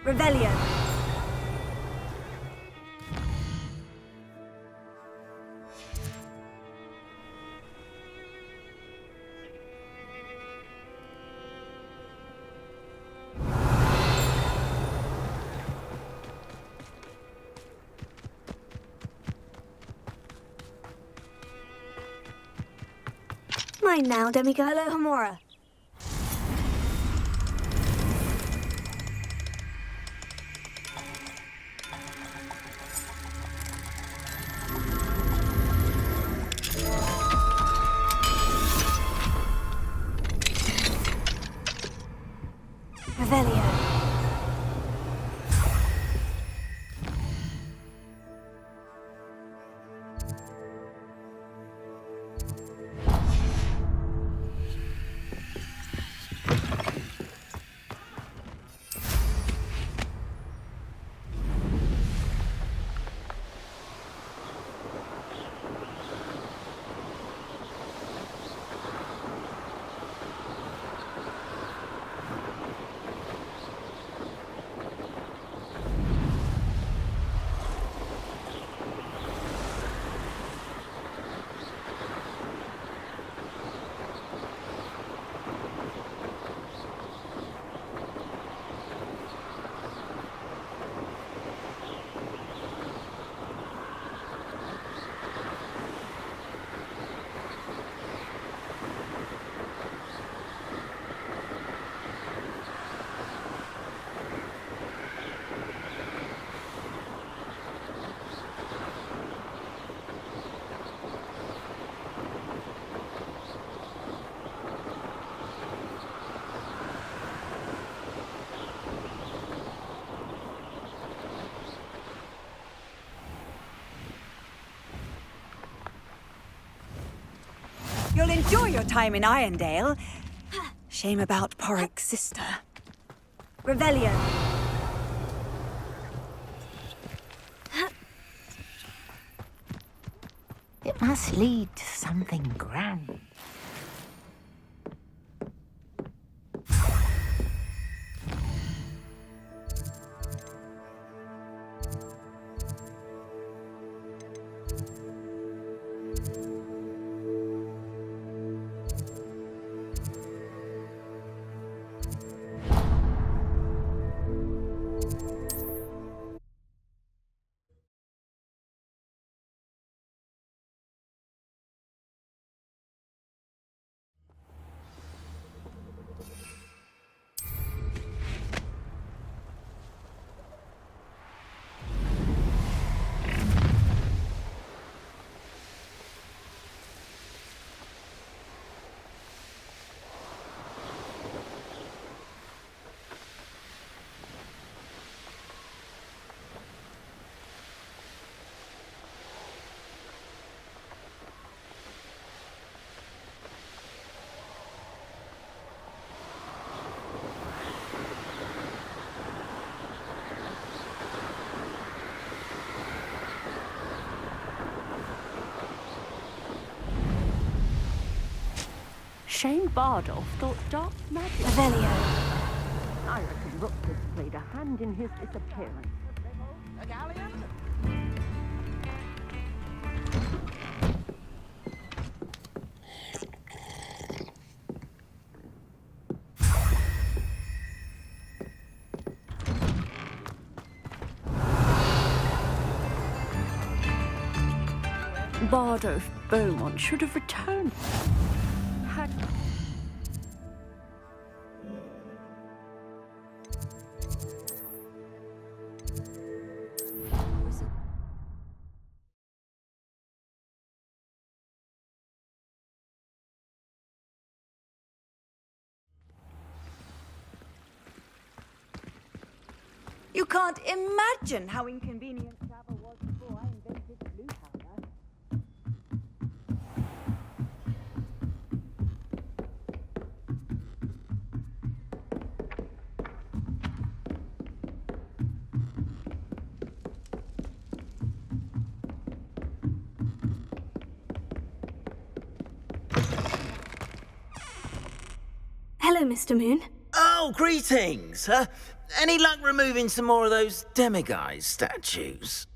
Revelio. Mine now, Demiguise. Hello, Hamora. Revelio. You'll enjoy your time in Irondale. Shame about Porrick's sister. Revelio. It must lead to something grand. Shane Bardolph thought dark magic. Revelio. I reckon Rutgers played a hand in his disappearance. A galleon? Bardolph Beaumont should have returned. Had... You can't imagine how inconvenient travel was before I invented blue powder. Hello, Mr. Moon. Oh, greetings! any luck removing some more of those Demiguise statues?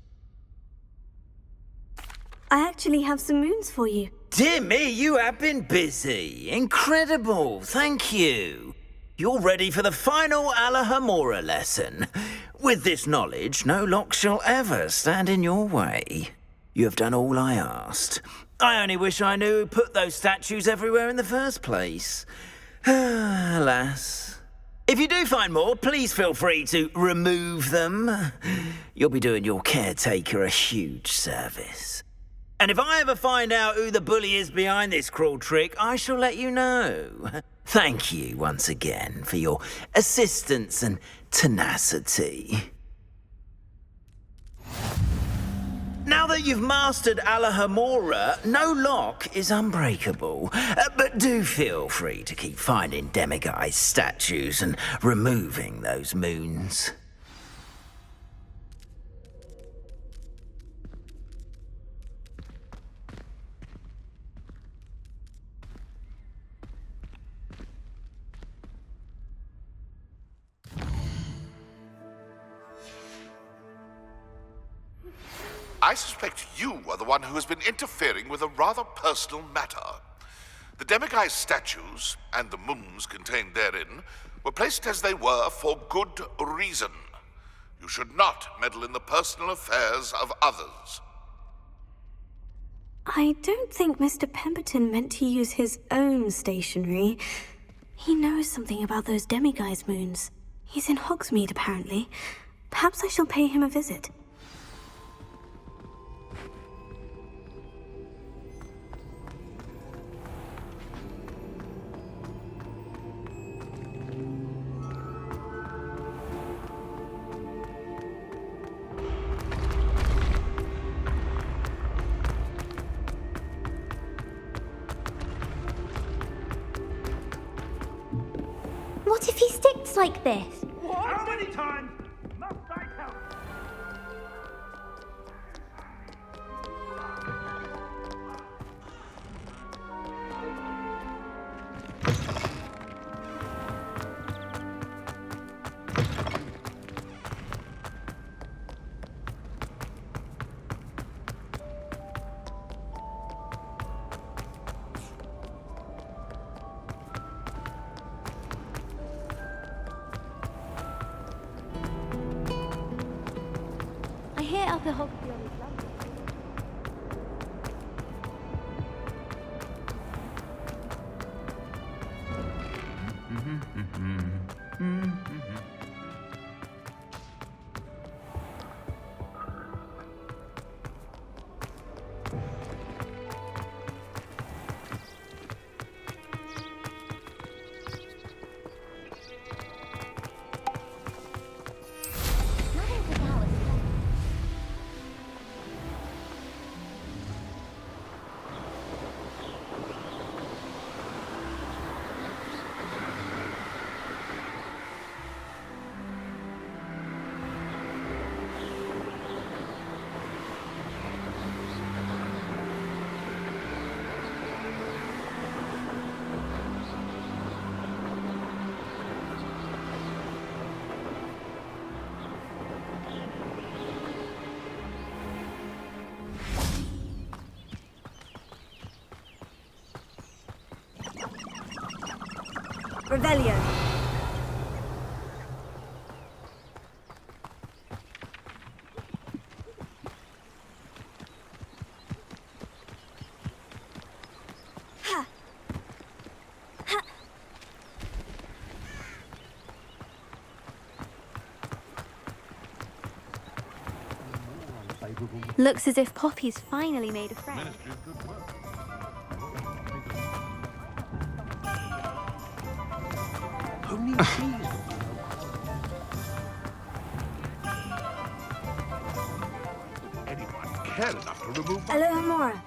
I actually have some moons for you. Dear me, you have been busy. Incredible, thank you. You're ready for the final Alahomora lesson. With this knowledge, no lock shall ever stand in your way. You have done all I asked. I only wish I knew who put those statues everywhere in the first place. Alas. If you do find more, please feel free to remove them. You'll be doing your caretaker a huge service. And if I ever find out who the bully is behind this cruel trick, I shall let you know. Thank you once again for your assistance and tenacity. Now that you've mastered Alahomora, no lock is unbreakable. But do feel free to keep finding Demiguise statues and removing those moons. I suspect you are the one who has been interfering with a rather personal matter. The Demiguise statues, and the moons contained therein, were placed as they were for good reason. You should not meddle in the personal affairs of others. I don't think Mr. Pemberton meant to use his own stationery. He knows something about those Demiguise moons. He's in Hogsmeade, apparently. Perhaps I shall pay him a visit. What if he sticks like this? How many times must I tell you? I hear Upper Hogfield is lovely. Nothing's as ours. Revelio. Ha. Ha. Looks as if Poppy's finally made a friend. Anyone care enough to remove my... Alahomora.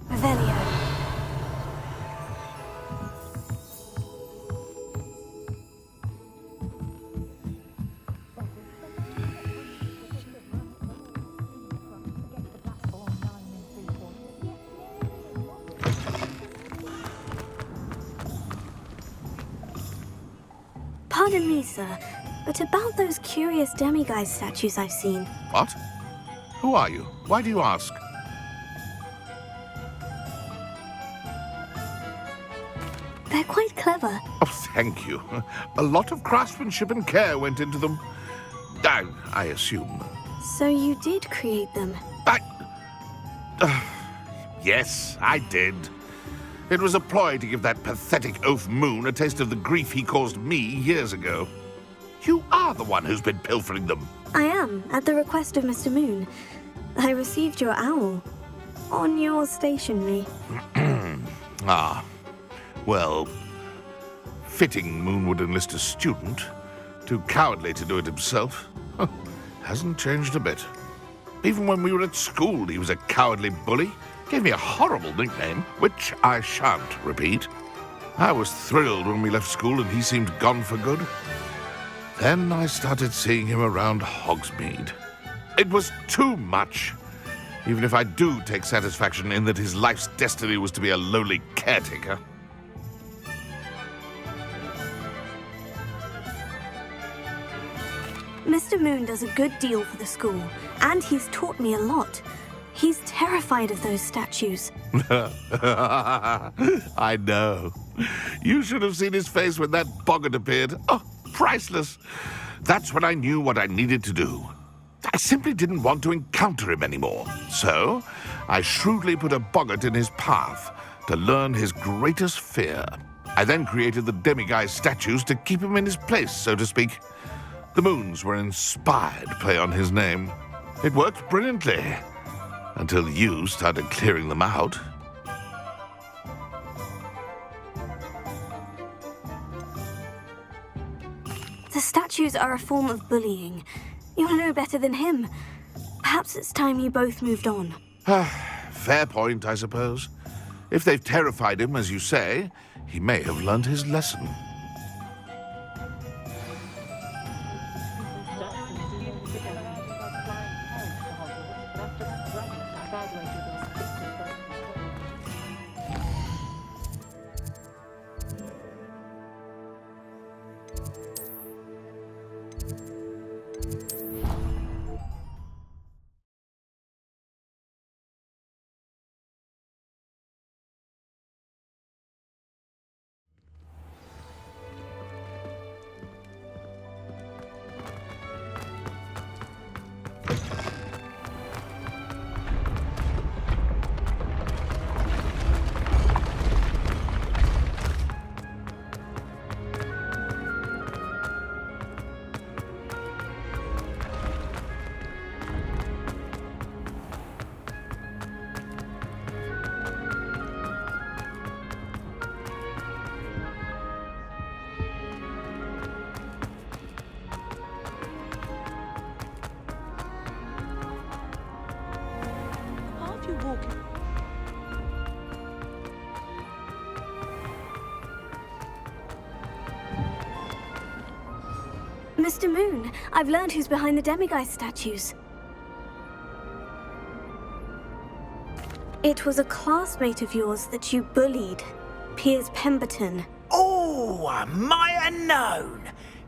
Revelio. Pardon me, sir, but about those curious Demiguise statues I've seen. What? Who are you? Why do you ask? They're quite clever. Oh, thank you. A lot of craftsmanship and care went into them. I assume. So you did create them? Yes, I did. It was a ploy to give that pathetic oaf Moon a taste of the grief he caused me years ago. You are the one who's been pilfering them. I am, at the request of Mr. Moon. I received your owl. On your stationery. Ah. Well, fitting Moon would enlist a student. Too cowardly to do it himself. Hasn't changed a bit. Even when we were at school, he was a cowardly bully. Gave me a horrible nickname, which I shan't repeat. I was thrilled when we left school and he seemed gone for good. Then I started seeing him around Hogsmeade. It was too much. Even if I do take satisfaction in that his life's destiny was to be a lowly caretaker. Mr. Moon does a good deal for the school, and he's taught me a lot. He's terrified of those statues. I know. You should have seen his face when that boggart appeared. Oh, priceless. That's when I knew what I needed to do. I simply didn't want to encounter him anymore. So, I shrewdly put a boggart in his path to learn his greatest fear. I then created the Demiguise statues to keep him in his place, so to speak. The moons were an inspired play on his name. It worked brilliantly. Until you started clearing them out. The statues are a form of bullying. You'll know better than him. Perhaps it's time you both moved on. Fair point, I suppose. If they've terrified him, as you say, he may have learned his lesson. Mr. Moon, I've learned who's behind the Demiguise statues. It was a classmate of yours that you bullied, Piers Pemberton. Oh, I might have known.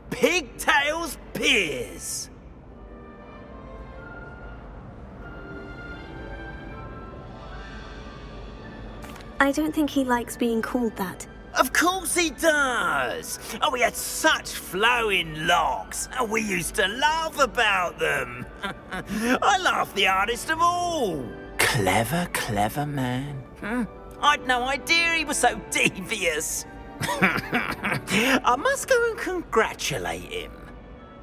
Pigtails Piers. I don't think he likes being called that. Of course he does. Oh, we had such flowing locks, and we used to laugh about them. I laughed the hardest of all. Clever, clever man. I'd no idea he was so devious. I must go and congratulate him.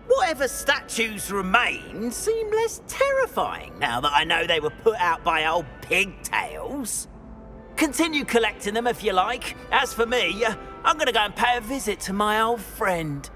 Whatever statues remain seem less terrifying now that I know they were put out by old pigtails. Continue collecting them if you like. As for me, I'm gonna go and pay a visit to my old friend.